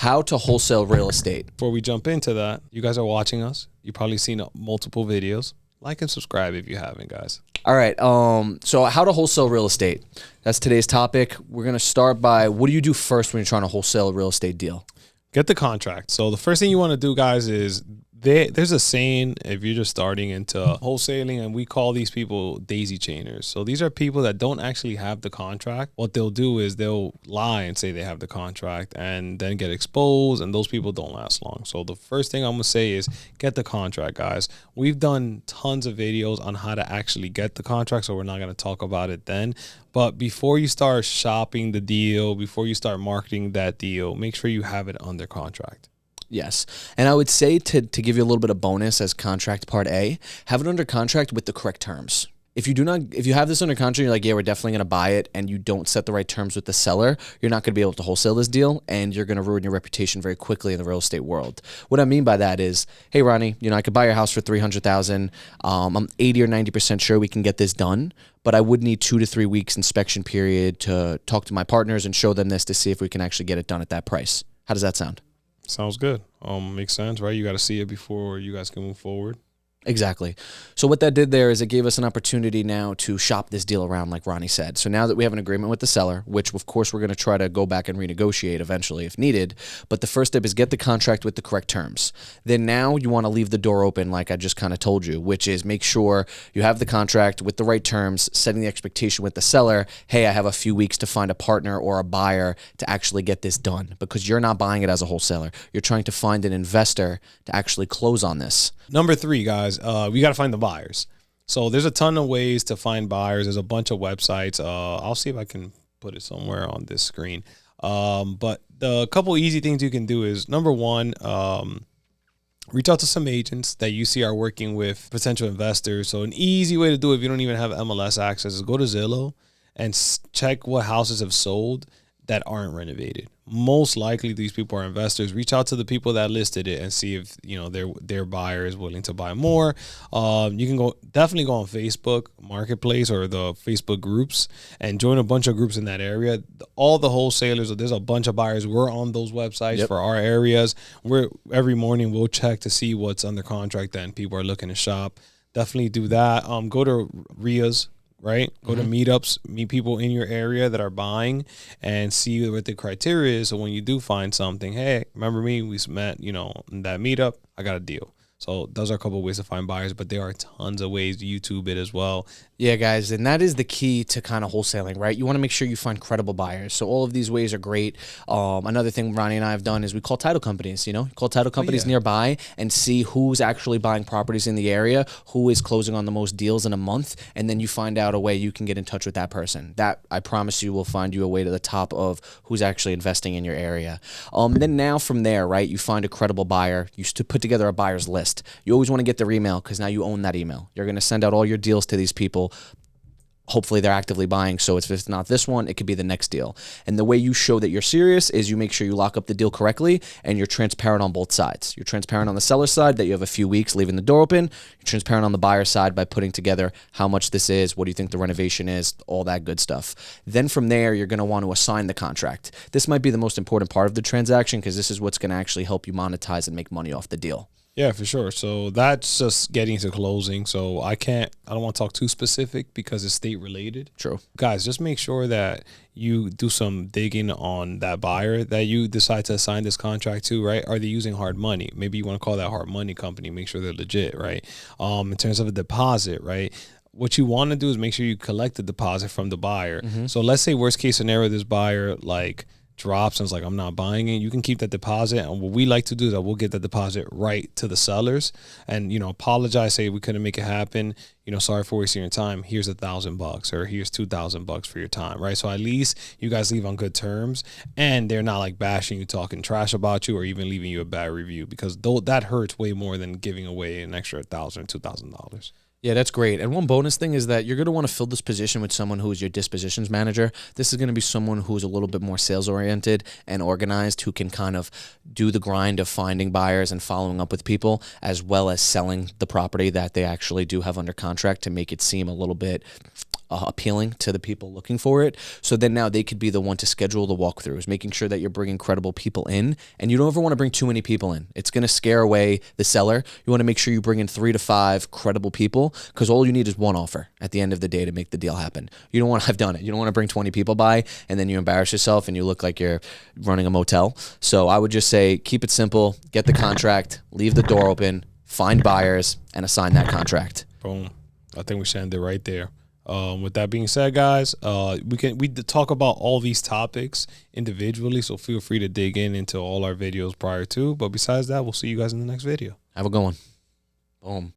how to wholesale real estate. Before we jump into that, you guys are watching us. You've probably seen multiple videos. Like and subscribe if you haven't, guys. All right. So how to wholesale real estate. That's today's topic. We're going to start by, what do you do first when you're trying to wholesale a real estate deal? Get the contract. So the first thing you want to do, guys, is there's a saying if you're just starting into wholesaling, and we call these people daisy chainers. So these are people that don't actually have the contract. What they'll do is they'll lie and say they have the contract and then get exposed, and those people don't last long. So the first thing I'm going to say is get the contract, guys. We've done tons of videos on how to actually get the contract, so we're not going to talk about it then. But before you start shopping the deal, before you start marketing that deal, make sure you have it under contract. Yes. And I would say to give you a little bit of bonus as contract part A, have it under contract with the correct terms. If you have this under contract, you're like, yeah, we're definitely going to buy it, and you don't set the right terms with the seller, you're not going to be able to wholesale this deal, and you're going to ruin your reputation very quickly in the real estate world. What I mean by that is, hey, Ronnie, I could buy your house for $300,000. I'm 80 or 90% sure we can get this done, but I would need 2 to 3 weeks inspection period to talk to my partners and show them this to see if we can actually get it done at that price. How does that sound? Sounds good. Makes sense, right? You got to see it before you guys can move forward. Exactly. So what that did there is it gave us an opportunity now to shop this deal around, like Ronnie said. So now that we have an agreement with the seller, which of course we're going to try to go back and renegotiate eventually if needed, but the first step is get the contract with the correct terms. Then now you want to leave the door open, like I just kind of told you, which is make sure you have the contract with the right terms, setting the expectation with the seller. Hey, I have a few weeks to find a partner or a buyer to actually get this done, because you're not buying it as a wholesaler. You're trying to find an investor to actually close on this. Number 3, guys, we got to find the buyers. So there's a ton of ways to find buyers. There's a bunch of websites. I'll see if I can put it somewhere on this screen. But the couple easy things you can do is, number 1, reach out to some agents that you see are working with potential investors. So an easy way to do it, if you don't even have MLS access, is go to Zillow and check what houses have sold that aren't renovated. Most likely these people are investors. Reach out to the people that listed it and see if their buyer is willing to buy more. You can definitely go on Facebook Marketplace or the Facebook groups and join a bunch of groups in that area. All the wholesalers, there's a bunch of buyers. We're on those websites for our areas. Every morning we'll check to see what's under contract and people are looking to shop. Definitely do that. Go to RIAs. Right? Go to meetups, meet people in your area that are buying and see what the criteria is. So when you do find something, hey, remember me? We met, in that meetup. I got a deal. So those are a couple of ways to find buyers, but there are tons of ways to YouTube it as well. Yeah, guys, and that is the key to kind of wholesaling, right? You want to make sure you find credible buyers. So all of these ways are great. Another thing Ronnie and I have done is we call title companies, call title companies nearby and see who's actually buying properties in the area, who is closing on the most deals in a month, and then you find out a way you can get in touch with that person. That, I promise you, will find you a way to the top of who's actually investing in your area. Then now from there, right, you find a credible buyer. You put together a buyer's list. You always want to get their email because now you own that email. You're going to send out all your deals to these people. Hopefully they're actively buying, so if it's not this one, it could be the next deal. And the way you show that you're serious is you make sure you lock up the deal correctly and you're transparent on both sides. You're transparent on the seller side that you have a few weeks leaving the door open. You're transparent on the buyer side by putting together how much this is, what do you think the renovation is, all that good stuff. Then from there, you're going to want to assign the contract. This might be the most important part of the transaction because this is what's going to actually help you monetize and make money off the deal. Yeah, for sure. So that's just getting to closing. So I don't want to talk too specific because it's state related. True. Guys, just make sure that you do some digging on that buyer that you decide to assign this contract to, right? Are they using hard money? Maybe you want to call that hard money company, make sure they're legit, right? In terms of a deposit, right? What you want to do is make sure you collect the deposit from the buyer. So let's say worst case scenario, this buyer drops and it's like, I'm not buying it. You can keep that deposit. And what we like to do is that we'll get the deposit right to the sellers and, apologize, say we couldn't make it happen. Sorry for wasting your time. Here's $1,000 or here's $2,000 for your time. Right. So at least you guys leave on good terms and they're not bashing you, talking trash about you or even leaving you a bad review, because that hurts way more than giving away an extra $1,000 or $2,000. Yeah, that's great. And one bonus thing is that you're going to want to fill this position with someone who is your dispositions manager. This is going to be someone who's a little bit more sales oriented and organized, who can kind of do the grind of finding buyers and following up with people, as well as selling the property that they actually do have under contract to make it seem a little bit appealing to the people looking for it. So then now they could be the one to schedule the walkthroughs, making sure that you're bringing credible people in. And you don't ever want to bring too many people in. It's going to scare away the seller. You want to make sure you bring in 3 to 5 credible people, because all you need is one offer at the end of the day to make the deal happen. You don't want to, I've done it. You don't want to bring 20 people by and then you embarrass yourself and you look like you're running a motel. So I would just say, keep it simple, get the contract, leave the door open, find buyers, and assign that contract. Boom. I think we should end it right there. With that being said, guys, we talk about all these topics individually, so feel free to dig into all our videos prior to. But besides that, we'll see you guys in the next video. Have a good one. Boom.